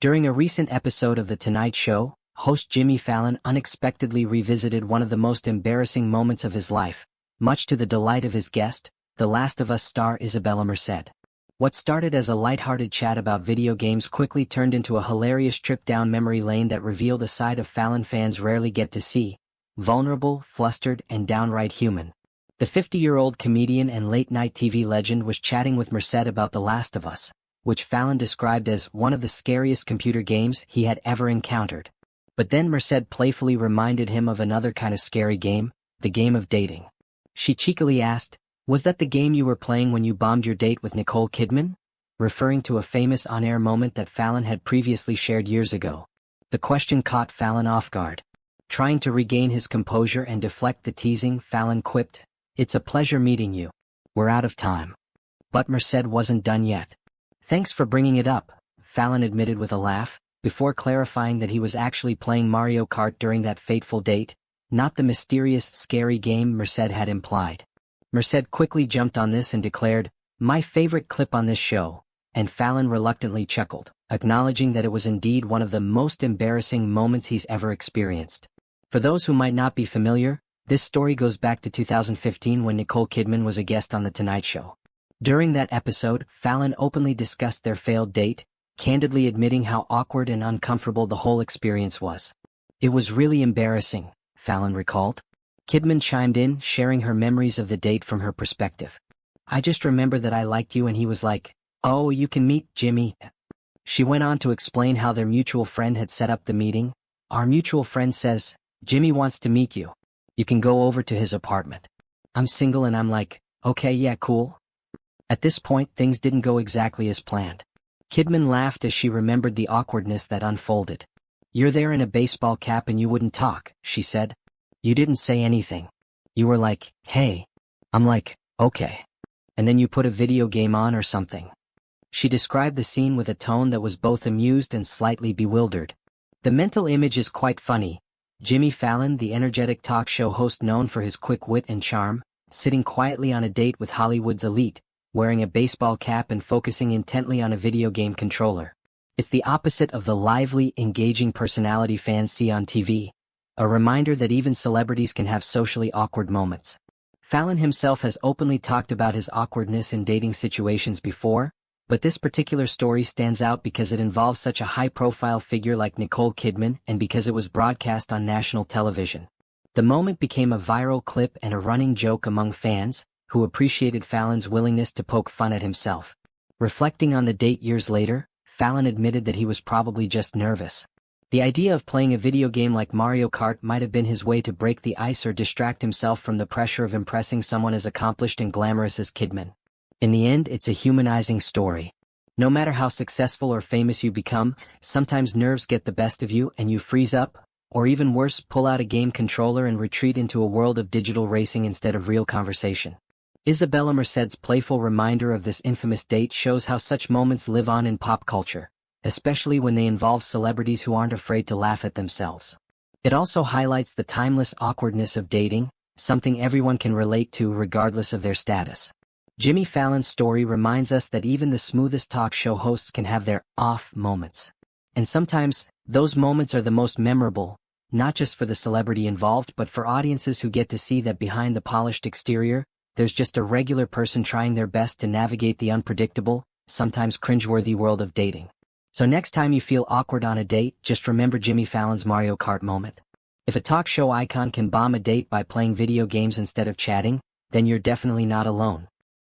During a recent episode of The Tonight Show, host Jimmy Fallon unexpectedly revisited one of the most embarrassing moments of his life, much to the delight of his guest, The Last of Us star Isabela Merced. What started as a lighthearted chat about video games quickly turned into a hilarious trip down memory lane that revealed a side of Fallon fans rarely get to see: vulnerable, flustered, and downright human. The 50-year-old comedian and late-night TV legend was chatting with Merced about The Last of Us, which Fallon described as one of the scariest computer games he had ever encountered. But then Merced playfully reminded him of another kind of scary game, the game of dating. She cheekily asked, "Was that the game you were playing when you bombed your date with Nicole Kidman?" referring to a famous on-air moment that Fallon had previously shared years ago. The question caught Fallon off guard. Trying to regain his composure and deflect the teasing, Fallon quipped, "It's a pleasure meeting you. We're out of time." But Merced wasn't done yet. "Thanks for bringing it up," Fallon admitted with a laugh, before clarifying that he was actually playing Mario Kart during that fateful date, not the mysterious, scary game Merced had implied. Merced quickly jumped on this and declared, "My favorite clip on this show," and Fallon reluctantly chuckled, acknowledging that it was indeed one of the most embarrassing moments he's ever experienced. For those who might not be familiar, this story goes back to 2015 when Nicole Kidman was a guest on The Tonight Show. During that episode, Fallon openly discussed their failed date, candidly admitting how awkward and uncomfortable the whole experience was. "It was really embarrassing," Fallon recalled. Kidman chimed in, sharing her memories of the date from her perspective. "I just remember that I liked you and he was like, 'Oh, you can meet Jimmy.'" She went on to explain how their mutual friend had set up the meeting. "Our mutual friend says, 'Jimmy wants to meet you. You can go over to his apartment.' I'm single and I'm like, 'Okay, yeah, cool.'" At this point, things didn't go exactly as planned. Kidman laughed as she remembered the awkwardness that unfolded. "You're there in a baseball cap and you wouldn't talk," she said. "You didn't say anything. You were like, 'Hey.' I'm like, 'Okay.' And then you put a video game on or something." She described the scene with a tone that was both amused and slightly bewildered. The mental image is quite funny. Jimmy Fallon, the energetic talk show host known for his quick wit and charm, sitting quietly on a date with Hollywood's elite, wearing a baseball cap and focusing intently on a video game controller. It's the opposite of the lively, engaging personality fans see on TV. A reminder that even celebrities can have socially awkward moments. Fallon himself has openly talked about his awkwardness in dating situations before, but this particular story stands out because it involves such a high-profile figure like Nicole Kidman and because it was broadcast on national television. The moment became a viral clip and a running joke among fans, who appreciated Fallon's willingness to poke fun at himself. Reflecting on the date years later, Fallon admitted that he was probably just nervous. The idea of playing a video game like Mario Kart might have been his way to break the ice or distract himself from the pressure of impressing someone as accomplished and glamorous as Kidman. In the end, it's a humanizing story. No matter how successful or famous you become, sometimes nerves get the best of you and you freeze up, or even worse, pull out a game controller and retreat into a world of digital racing instead of real conversation. Isabela Merced's playful reminder of this infamous date shows how such moments live on in pop culture, especially when they involve celebrities who aren't afraid to laugh at themselves. It also highlights the timeless awkwardness of dating, something everyone can relate to regardless of their status. Jimmy Fallon's story reminds us that even the smoothest talk show hosts can have their off moments. And sometimes, those moments are the most memorable, not just for the celebrity involved but for audiences who get to see that behind the polished exterior, there's just a regular person trying their best to navigate the unpredictable, sometimes cringeworthy world of dating. So next time you feel awkward on a date, just remember Jimmy Fallon's Mario Kart moment. If a talk show icon can bomb a date by playing video games instead of chatting, then you're definitely not alone.